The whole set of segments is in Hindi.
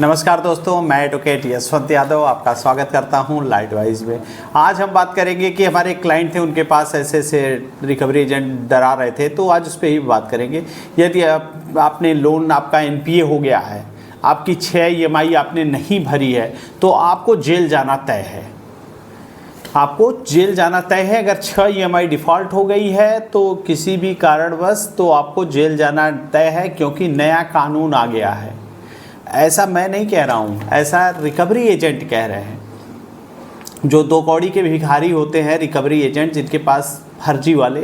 नमस्कार दोस्तों, मैं एडवोकेट यशवंत यादव आपका स्वागत करता हूं लाइटवाइज में। आज हम बात करेंगे कि हमारे एक क्लाइंट थे, उनके पास ऐसे ऐसे रिकवरी एजेंट डरा रहे थे, तो आज उस पर ही बात करेंगे। यदि आपने लोन, आपका एनपीए हो गया है, आपकी 6 ईएमआई आपने नहीं भरी है, तो आपको जेल जाना तय है। आपको जेल जाना तय है। अगर 6 ईएमआई डिफ़ॉल्ट हो गई है तो किसी भी कारणवश तो आपको जेल जाना तय है, क्योंकि नया कानून आ गया है। ऐसा मैं नहीं कह रहा हूँ, ऐसा रिकवरी एजेंट कह रहे हैं। जो 2 कौड़ी के भिखारी होते हैं रिकवरी एजेंट, जिनके पास फर्जी वाले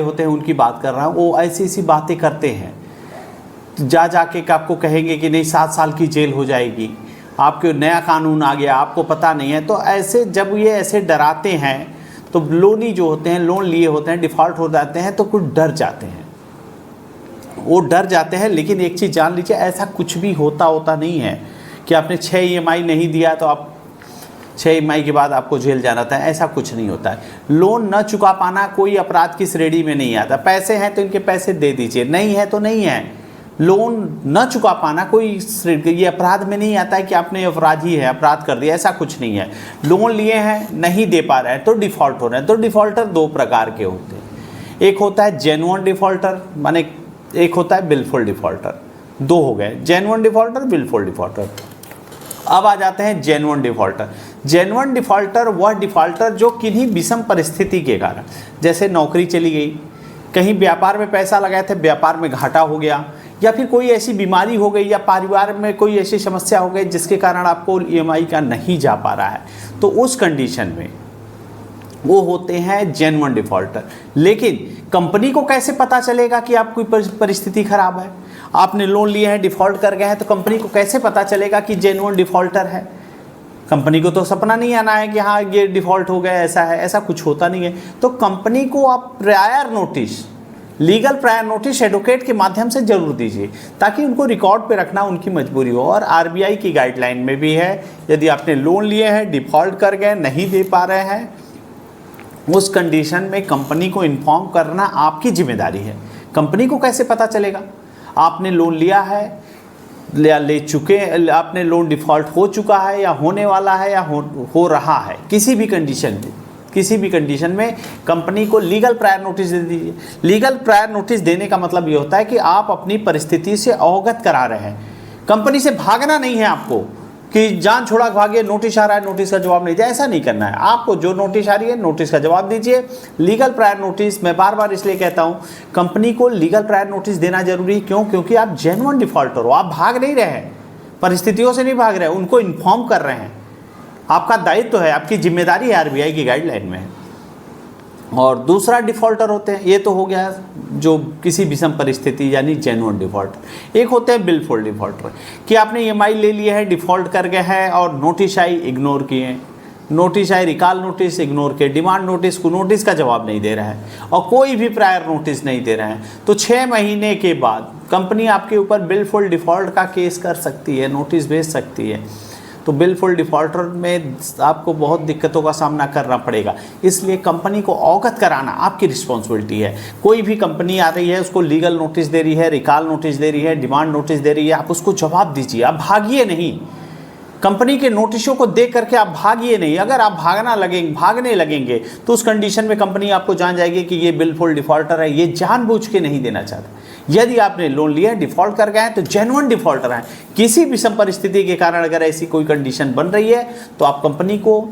होते हैं, उनकी बात कर रहा हूँ। वो ऐसी ऐसी बातें करते हैं, जाके आपको कहेंगे कि नहीं 7 साल की जेल हो जाएगी, आपके नया कानून आ गया, आपको पता नहीं है। तो ऐसे जब ये ऐसे डराते हैं तो लोनी जो होते हैं, लोन लिए होते हैं, डिफ़ॉल्ट हो जाते हैं तो कुछ डर जाते हैं, वो डर जाते हैं। लेकिन एक चीज़ जान लीजिए, ऐसा कुछ भी होता नहीं है कि आपने 6 ईएमआई नहीं दिया तो आप 6 ईएमआई के बाद आपको जेल जाना था। ऐसा कुछ नहीं होता है। लोन न चुका पाना कोई अपराध की श्रेणी में नहीं आता। पैसे हैं तो इनके पैसे दे दीजिए, नहीं है तो नहीं है। लोन न चुका पाना कोई ये अपराध में नहीं आता है कि आपने अपराधी है, अपराध कर दिया, ऐसा कुछ नहीं है। लोन लिए हैं, नहीं दे पा रहे हैं तो डिफ़ॉल्ट हो रहे हैं। तो डिफ़ॉल्टर 2 प्रकार के होते हैं। एक होता है जेन्युइन डिफ़ॉल्टर, माने एक होता है बिलफुल डिफ़ॉल्टर। 2 हो गए, जेन्युइन डिफ़ॉल्टर, बिलफुल डिफ़ॉल्टर। अब आ जाते हैं जेन्युइन डिफ़ॉल्टर। जेन्युइन डिफ़ॉल्टर वह डिफ़ॉल्टर जो किन्हीं विषम परिस्थिति के कारण, जैसे नौकरी चली गई, कहीं व्यापार में पैसा लगाए थे, व्यापार में घाटा हो गया, या फिर कोई ऐसी बीमारी हो गई, या परिवार में कोई ऐसी समस्या हो गई जिसके कारण आपको ईएमआई का नहीं जा पा रहा है, तो उस कंडीशन में वो होते हैं जेन्युइन डिफ़ॉल्टर। लेकिन कंपनी को कैसे पता चलेगा कि आपकी परिस्थिति खराब है? आपने लोन लिए हैं, डिफ़ॉल्ट कर गए हैं, तो कंपनी को कैसे पता चलेगा कि जेन्युइन डिफ़ॉल्टर है? कंपनी को तो सपना नहीं आना है कि हाँ ये डिफ़ॉल्ट हो गया, ऐसा है, ऐसा कुछ होता नहीं है। तो कंपनी को आप prior notice, legal prior notice advocate के माध्यम से जरूर दीजिए, ताकि उनको रिकॉर्ड पे रखना उनकी मजबूरी हो। और आरबीआई की गाइडलाइन में भी है, यदि आपने लोन लिए हैं, डिफ़ॉल्ट कर गए, नहीं दे पा रहे हैं, उस कंडीशन में कंपनी को इन्फॉर्म करना आपकी जिम्मेदारी है। कंपनी को कैसे पता चलेगा? आपने लोन लिया है या ले चुके, आपने लोन डिफ़ॉल्ट हो चुका है या होने वाला है या हो रहा है, किसी भी कंडीशन में कंपनी को लीगल प्रायर नोटिस दे दीजिए। लीगल प्रायर नोटिस देने का मतलब ये होता है कि आप अपनी परिस्थिति से अवगत करा रहे हैं। कंपनी से भागना नहीं है आपको कि जान छोड़ा भागे, नोटिस आ रहा है, नोटिस का जवाब नहीं दिया, ऐसा नहीं करना है। आपको जो नोटिस आ रही है, नोटिस का जवाब दीजिए। लीगल प्रायर नोटिस, मैं बार बार इसलिए कहता हूँ, कंपनी को लीगल प्रायर नोटिस देना जरूरी है। क्यों? क्योंकि आप जेन्युइन डिफ़ॉल्टर हो, आप भाग नहीं रहे हैं, परिस्थितियों से नहीं भाग रहे हैं, उनको इन्फॉर्म कर रहे हैं। आपका दायित्व है, आपकी जिम्मेदारी है, आरबीआई की गाइडलाइन में है। और दूसरा डिफ़ॉल्टर होते हैं, ये तो हो गया जो किसी विषम परिस्थिति यानी जेन्युइन डिफ़ॉल्टर। एक होते हैं बिलफुल डिफ़ॉल्टर, कि आपने ईएमआई ले लिए है, डिफ़ॉल्ट कर गए हैं और नोटिस आई, इग्नोर किए, नोटिस आई, रिकॉल नोटिस इग्नोर किए, डिमांड नोटिस को नोटिस का जवाब नहीं दे रहा है और कोई भी प्रायर नोटिस नहीं दे रहे हैं, तो 6 महीने के बाद कंपनी आपके ऊपर बिलफुल डिफ़ॉल्ट का केस कर सकती है, नोटिस भेज सकती है। तो बिलफुल डिफ़ॉल्टर में आपको बहुत दिक्कतों का सामना करना पड़ेगा। इसलिए कंपनी को अवगत कराना आपकी रिस्पॉन्सिबिलिटी है। कोई भी कंपनी आ रही है, उसको लीगल नोटिस दे रही है, रिकॉल नोटिस दे रही है, डिमांड नोटिस दे रही है, आप उसको जवाब दीजिए। आप भागिए नहीं, कंपनी के नोटिसों को देख करके आप भागिए नहीं। अगर आप भागने लगेंगे तो उस कंडीशन में कंपनी आपको जान जाएगी कि ये बिलफुल डिफ़ॉल्टर है, ये जानबूझ के नहीं देना चाहता। यदि आपने लोन लिया, डिफ़ॉल्ट कर गए हैं, तो जेन्युइन डिफ़ॉल्टर हैं। किसी विषम परिस्थिति के कारण अगर ऐसी कोई कंडीशन बन रही है तो आप कंपनी को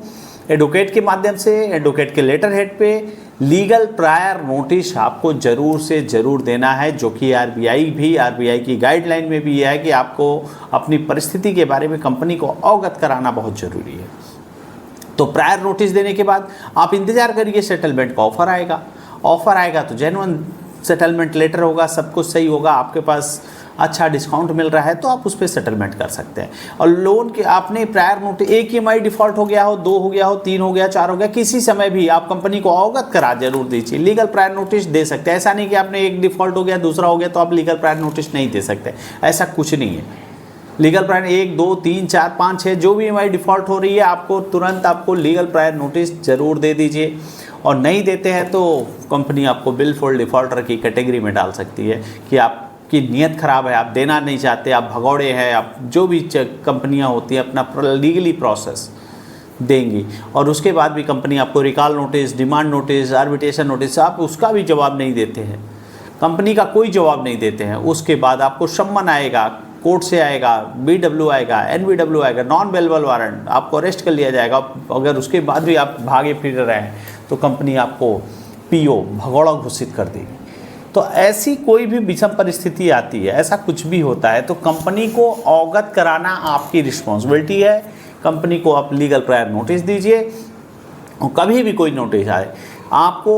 एडवोकेट के माध्यम से, एडवोकेट के लेटर हेड पे लीगल प्रायर नोटिस आपको ज़रूर से ज़रूर देना है, जो कि आरबीआई की गाइडलाइन में भी यह है कि आपको अपनी परिस्थिति के बारे में कंपनी को अवगत कराना बहुत ज़रूरी है। तो प्रायर नोटिस देने के बाद आप इंतज़ार करिए, सेटलमेंट का ऑफ़र आएगा तो जेन्युइन सेटलमेंट लेटर होगा, सब कुछ सही होगा, आपके पास अच्छा डिस्काउंट मिल रहा है तो आप उस पर सेटलमेंट कर सकते हैं। और लोन के आपने प्रायर नोटिस, एक ईएमआई डिफ़ॉल्ट हो गया हो, 2 हो गया हो, 3 हो गया, 4 हो गया, किसी समय भी आप कंपनी को अवगत करा जरूर दीजिए। लीगल प्रायर नोटिस दे सकते हैं। ऐसा नहीं कि आपने एक डिफ़ॉल्ट हो गया, दूसरा हो गया तो आप लीगल प्रायर नोटिस नहीं दे सकते, ऐसा कुछ नहीं है। लीगल प्रायर 1, 2, 3, 4, 5, 6 जो भी ईएमआई डिफ़ॉल्ट हो रही है, आपको तुरंत आपको लीगल प्रायर नोटिस ज़रूर दे दीजिए। और नहीं देते हैं तो कंपनी आपको बिलफुल डिफ़ॉल्टर की कैटेगरी में डाल सकती है कि आप आपकी नीयत ख़राब है, आप देना नहीं चाहते, आप भगौड़े हैं, आप जो भी कंपनियां होती हैं अपना लीगली प्रोसेस देंगी, और उसके बाद भी कंपनी आपको recall notice, demand notice, arbitration notice, आप उसका भी जवाब नहीं देते हैं, कंपनी का कोई जवाब नहीं देते हैं, उसके बाद आपको सम्मन आएगा, कोर्ट से आएगा, BW आएगा, NBW आएगा, नॉन बेलेबल वारंट, आपको अरेस्ट कर लिया जाएगा। अगर उसके बाद भी आप भागे फिर रहे हैं तो कंपनी आपको PO भगौड़ा घोषित कर देगी। तो ऐसी कोई भी विषम परिस्थिति आती है, ऐसा कुछ भी होता है, तो कंपनी को अवगत कराना आपकी रिस्पॉन्सिबिलिटी है। कंपनी को आप लीगल प्रायर नोटिस दीजिए, और कभी भी कोई नोटिस आए आपको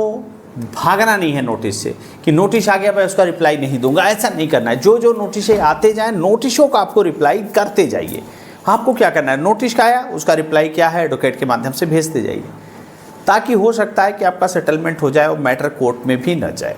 भागना नहीं है नोटिस से कि नोटिस आ गया मैं उसका रिप्लाई नहीं दूंगा, ऐसा नहीं करना है। जो जो नोटिसें आते जाएं, नोटिसों का आपको रिप्लाई करते जाइए। आपको क्या करना है, नोटिस का आया उसका रिप्लाई क्या है एडवोकेट के माध्यम से भेजते जाइए, ताकि हो सकता है कि आपका सेटलमेंट हो जाए और मैटर कोर्ट में भी न जाए।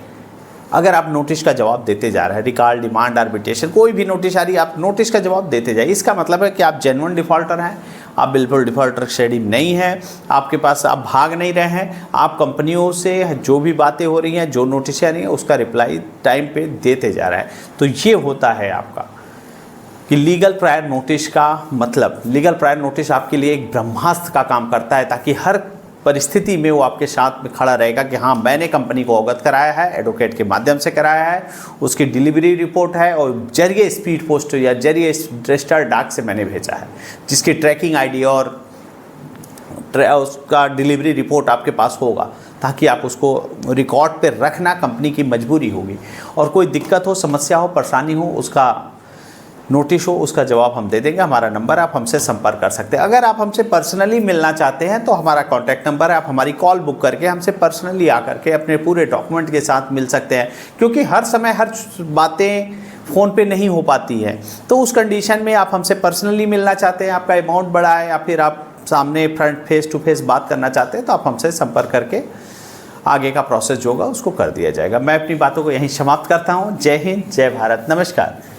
अगर आप नोटिस का जवाब देते जा रहे हैं, रिकॉल, डिमांड, आर्बिट्रेशन, कोई भी नोटिस आ रही है, आप नोटिस का जवाब देते जाइए। इसका मतलब है कि आप जेन्युइन डिफॉल्टर हैं, आप बिल्कुल डिफॉल्टर शेडिंग नहीं है, आपके पास आप भाग नहीं रहे हैं, आप कंपनियों से जो भी बातें हो रही हैं, जो नोटिस आ रही हैं, उसका रिप्लाई टाइम पे देते जा रहे हैं। तो ये होता है आपका कि लीगल प्रायर नोटिस का मतलब, लीगल प्रायर नोटिस आपके लिए एक ब्रह्मास्त्र का काम करता है, ताकि हर परिस्थिति में वो आपके साथ में खड़ा रहेगा कि हाँ मैंने कंपनी को अवगत कराया है, एडवोकेट के माध्यम से कराया है, उसकी डिलीवरी रिपोर्ट है और जरिए स्पीड पोस्ट या जरिए रजिस्टर्ड डाक से मैंने भेजा है, जिसकी ट्रैकिंग आईडी और उसका डिलीवरी रिपोर्ट आपके पास होगा, ताकि आप उसको रिकॉर्ड पे रखना कंपनी की मजबूरी होगी। और कोई दिक्कत हो, समस्या हो, परेशानी हो, उसका नोटिस हो, उसका जवाब हम दे देंगे। हमारा नंबर, आप हमसे संपर्क कर सकते हैं। अगर आप हमसे पर्सनली मिलना चाहते हैं तो हमारा कॉन्टैक्ट नंबर है, आप हमारी कॉल बुक करके हमसे पर्सनली आकर के अपने पूरे डॉक्यूमेंट के साथ मिल सकते हैं, क्योंकि हर समय हर बातें फ़ोन पे नहीं हो पाती हैं। तो उस कंडीशन में आप हमसे पर्सनली मिलना चाहते हैं, आपका अमाउंट बड़ा है, या फिर आप सामने फ्रंट फेस टू फेस बात करना चाहते हैं, तो आप हमसे संपर्क करके आगे का प्रोसेस जो होगा उसको कर दिया जाएगा। मैं अपनी बातों को यहीं समाप्त करता हूँ। जय हिंद, जय भारत, नमस्कार।